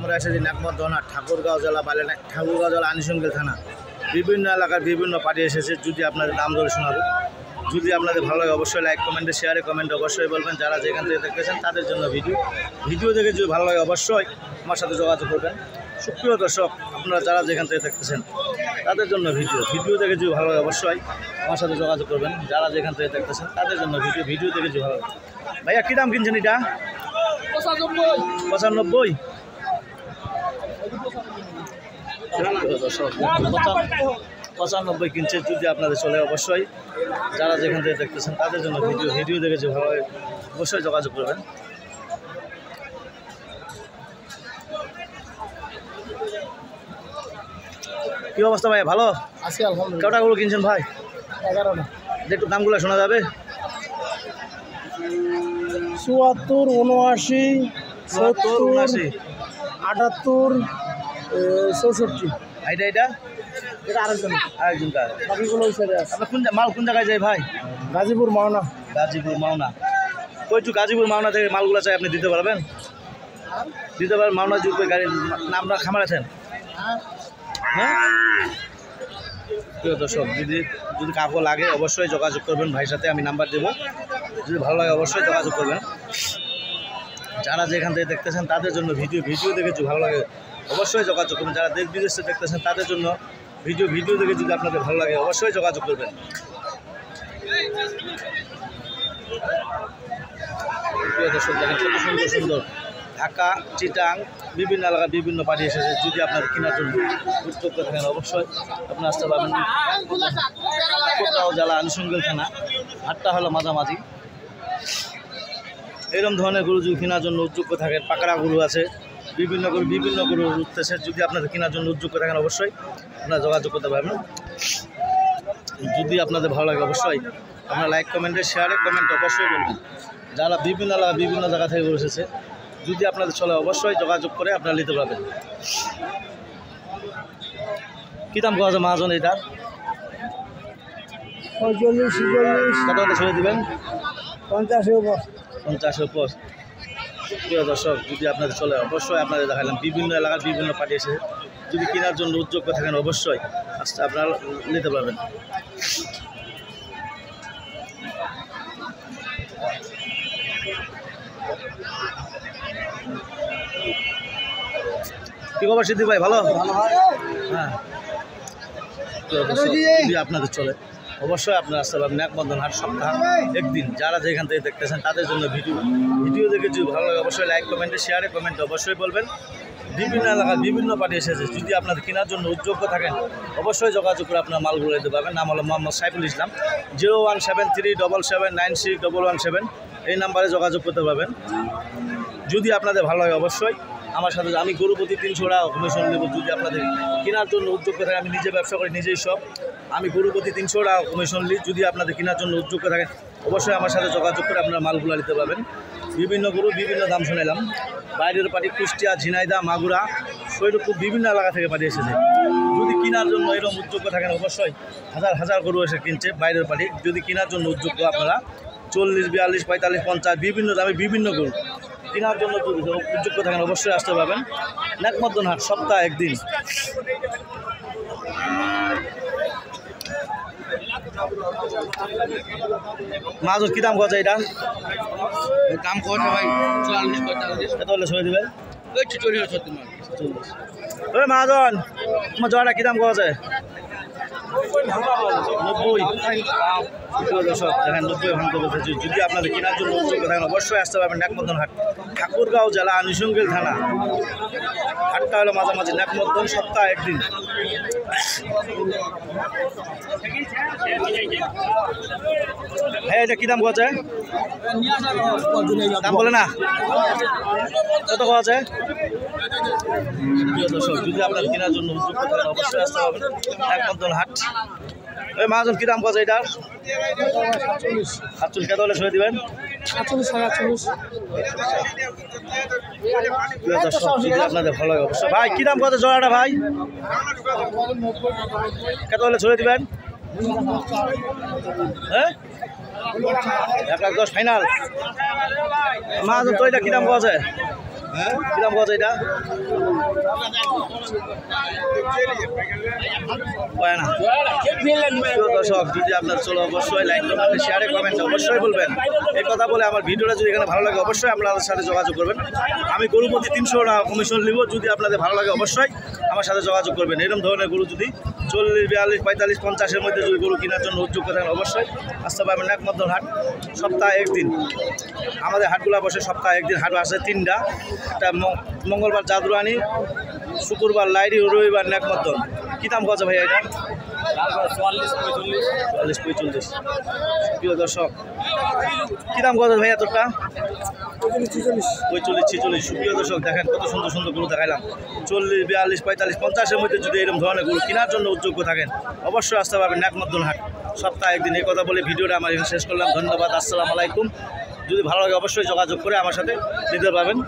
আমরা এসেছি নাকমদন হাট, ঠাকুরগাঁও জেলা বালেনা, ঠাকুরগাঁও জেলা আনিশঙ্গেল থানা। বিভিন্ন এলাকার বিভিন্ন পার্টি এসেছে। যদি আপনাদের দাম দরে শোনাবো, যদি আপনাদের ভালো লাগে অবশ্যই লাইক কমেন্টে শেয়ারে কমেন্টে অবশ্যই বলবেন। যারা যেখান থেকে দেখতেছেন তাদের জন্য ভিডিও দেখে যদি ভালো লাগে অবশ্যই আমার সাথে যোগাযোগ করবেন। সুপ্রিয় দর্শক, আপনারা যারা যেখান থেকে দেখতেছেন তাদের জন্য ভিডিও দেখে যদি ভালো লাগে অবশ্যই আমার সাথে যোগাযোগ করবেন। যারা যেখান থেকে দেখতেছেন তাদের জন্য ভিডিও দেখে যদি ভালো লাগে। ভাইয়া কী দাম কিনছেন এটা? 95। 95 কিনছে। যদি আপনাদের চলে অবশ্যই যারা যেখান থেকে দেখতেছেন তাদের জন্য ভিডিও দেখে যে ভালো অবশ্যই যোগাযোগ করবেন। কি অবস্থা ভাই? ভালো আছি আলহামদুলিল্লাহ। কটাগুলো কিনছেন ভাই? 11টা। একটু দামগুলো শোনা যাবে? 74, 79, 70, 79, 78, 64। এটা এটা আরেকজন কার বাকিগুলো ওই সাইডে আছে। আপনার মাল কোন জায়গায় যায় ভাই? গাজীপুর মাওনা। গাজীপুর মাওনা। কইটু গাজীপুর মাওনা থেকে মালগুলো চাই আপনি দিতে পারবেন? দিতে পারবেন। মাওনা যদি কই গাড়ি নামটা খামার আছেন? হ্যাঁ প্রিয় দর্শক, যদি কাউকে লাগে অবশ্যই যোগাযোগ করবেন ভাইয়ের সাথে, আমি নাম্বার দেবো। যদি ভালো লাগে অবশ্যই যোগাযোগ করবেন। যারা যেখান থেকে দেখতেছেন তাদের জন্য ভিডিও দেখে যদি ভালো লাগে অবশ্যই যোগাযোগ করবেন। যারা দেশ বিদেশে দেখতেছেন তাদের জন্য ভিডিও দেখে যদি আপনাদের ভালো লাগে অবশ্যই যোগাযোগ করবেন। প্রিয় দর্শক, দেখেন কত সুন্দর ঢাকা, চিটাং বিভিন্ন এলাকার বিভিন্ন পার্টি এসেছে। যদি আপনার কেনার জন্য উদ্যোগ থাকেন অবশ্যই আপনার আসতে পারবেন। ঠাকুরগাঁও জেলা আনিশঙ্গেল থানা, হাটটা হলো মাঝামাঝি। এরকম ধরনের গরু যদি কেনার জন্য উদ্যোগ থাকেন, পাকড়া গরু আছে, বিভিন্ন গরু উঠতেছে। যদি আপনাদের কেনার জন্য উদ্যোগ থাকেন অবশ্যই আপনারা যোগাযোগ করতে পারবেন। যদি আপনাদের ভালো লাগে অবশ্যই আপনারা লাইক কমেন্টে শেয়ারে কমেন্ট অবশ্যই বলবেন। যারা বিভিন্ন জায়গা থেকে গরু এসেছে, যদি আপনাদের চলে অবশ্যই যোগাযোগ করে আপনারা নিতে পারবেন। কী দাম পাওয়া যায় মহাজন এটার? 45, কত ছেড়ে দেবেন? 50 উপর। 50 উপর। প্রিয় দর্শক, যদি আপনাদের চলে অবশ্যই আপনাদের দেখালাম। বিভিন্ন এলাকার বিভিন্ন পার্টি এসেছে। যদি কেনার জন্য উদ্যোগ থাকেন অবশ্যই আজকে আপনারা নিতে পারবেন। কি খবর সিদ্দিক ভাই? ভালো? হ্যাঁ। যদি আপনাদের চলে অবশ্যই আপনারা আসতে পারবেন। নাকমদন হাট সপ্তাহ একদিন। যারা যেখান থেকে দেখতেছেন তাদের জন্য ভিডিও দেখে যদি ভালো লাগে অবশ্যই লাইক কমেন্টে শেয়ারে কমেন্টে অবশ্যই বলবেন। বিভিন্ন এলাকার বিভিন্ন পার্টি এসেছে। যদি আপনাদের কেনার জন্য উদ্যোগ থাকেন অবশ্যই যোগাযোগ করে আপনার মালগুলো নিতে পারবেন। নাম হলো মোহাম্মদ সাইফুল ইসলাম। 01737796117 এই নাম্বারে যোগাযোগ করতে পারবেন। যদি আপনাদের ভালো লাগে অবশ্যই আমার সাথে, আমি গরু প্রতি 300 টাকা কমিশন নেব। যদি আপনাদের কেনার জন্য উদ্যোগ থাকে, আমি নিজে ব্যবসা করি, নিজেই সব, আমি গরু প্রতি 300 টাকা কমিশন নিই। যদি আপনাদের কেনার জন্য উদ্যোগ থাকে অবশ্যই আমার সাথে যোগাযোগ করে আপনারা মালগুলো নিতে পারবেন। বিভিন্ন গরু বিভিন্ন দাম শুনেলাম। বাইরের পার্টি কুষ্টিয়া, ঝিনাইদহ, মাগুরা, সৈরপুর বিভিন্ন এলাকা থেকে পার্টি এসেছে। যদি কেনার জন্য এরকম উদ্যোগ থাকেন অবশ্যই হাজার গরু এসে কিনছে বাইরের পার্টি। যদি কেনার জন্য উদ্যোগ আপনারা 40, 42, 45, 50 বিভিন্ন দামে বিভিন্ন গরু কেনার জন্য উদ্যোগ থাকেন অবশ্যই আসতে পারবেন। নাকমদন হাট সপ্তাহ একদিন। মাছ কি দাম কথা? এটা দাম কত ভাই? 40, 45। কত হলে ছড়ে দেবেন? ওই 40 ওই মহাজন, তোমার জয়টা কী দাম পাওয়া যায়? 90। দর্শক দেখেন 90 ভাঙতে বলতেছি। যদি আপনাদের কেনার জন্য উদ্যোগ থাকেন অবশ্যই আসতে পারবেন। নাকমদন হাট, ঠাকুরগাঁও জেলা আনিশঙ্গেল থানা। হাটটা হলো মাঝামাঝি। নাকমদন সপ্তাহ একদিন। হ্যাঁ, এটা কী দাম পাওয়া যায়? দাম বলে না, কত পাওয়া যায়? দর্শক, যদি আপনার কেনার জন্য উদ্যোগ থাকেন অবশ্যই আসতে পারবেন। নাকমদন হাট। ওই মহাজন কী দাম পাওয়া যায় এটার? 47। কত হলে সরে দেবেন? 48। দর্শক, যদি আপনাদের ভালো লাগে অবশ্যই। ভাই কী দাম কত জোড়াটা ভাই? কত হলে ছড়ে দিবেন? হ্যাঁ, 1,10,000 ফাইনাল। মহাজন তো এটা কী দাম পাওয়া যায়? কি দাম কত এটা? হয় না। প্রিয় দর্শক, যদি আপনার চলো অবশ্যই লাইক করবেন, শেয়ারে কমেন্ট অবশ্যই বলবেন। এই কথা বলে আমার ভিডিওটা যদি এখানে ভালো লাগে অবশ্যই আপনাদের সাথে যোগাযোগ করবেন। আমি গরু প্রতি 300 টাকা কমিশন নিব। যদি আপনাদের ভালো লাগে অবশ্যই আমার সাথে যোগাযোগ করবেন। এরকম ধরনের গরু যদি 40, 42, 45, 50-এর মধ্যে যদি গরু কেনার জন্য উদ্যোগ থাকেন অবশ্যই আসতে পারবেন। একমাত্র হাট সপ্তাহে একদিন, আমাদের হাটগুলো বসে সপ্তাহে একদিন। হাট আছে 3টা, একটা মঙ্গলবার জাদুরানি, শুক্রবার লাইরি, রবিবার একমাত্র। কী দাম কত ভাই এটা? 44-45। প্রিয় দর্শক, কী দাম কত ভাইয়া তোরটা? 45-46। সুপ্রিয় দর্শক, দেখেন কত সুন্দর সুন্দর গরু দেখাইলাম। 40, 42, 45, 50-এর মধ্যে যদি এরকম ধরনের গরু কেনার জন্য উদ্যোগ থাকেন অবশ্যই আসতে পারবেন একমাত্র হাট সপ্তাহে একদিন। এই কথা বলে ভিডিওটা আমার এখানে শেষ করলাম। ধন্যবাদ, আসসালামু আলাইকুম। যদি ভালো লাগে অবশ্যই যোগাযোগ করে আমার সাথে নিতে পারবেন।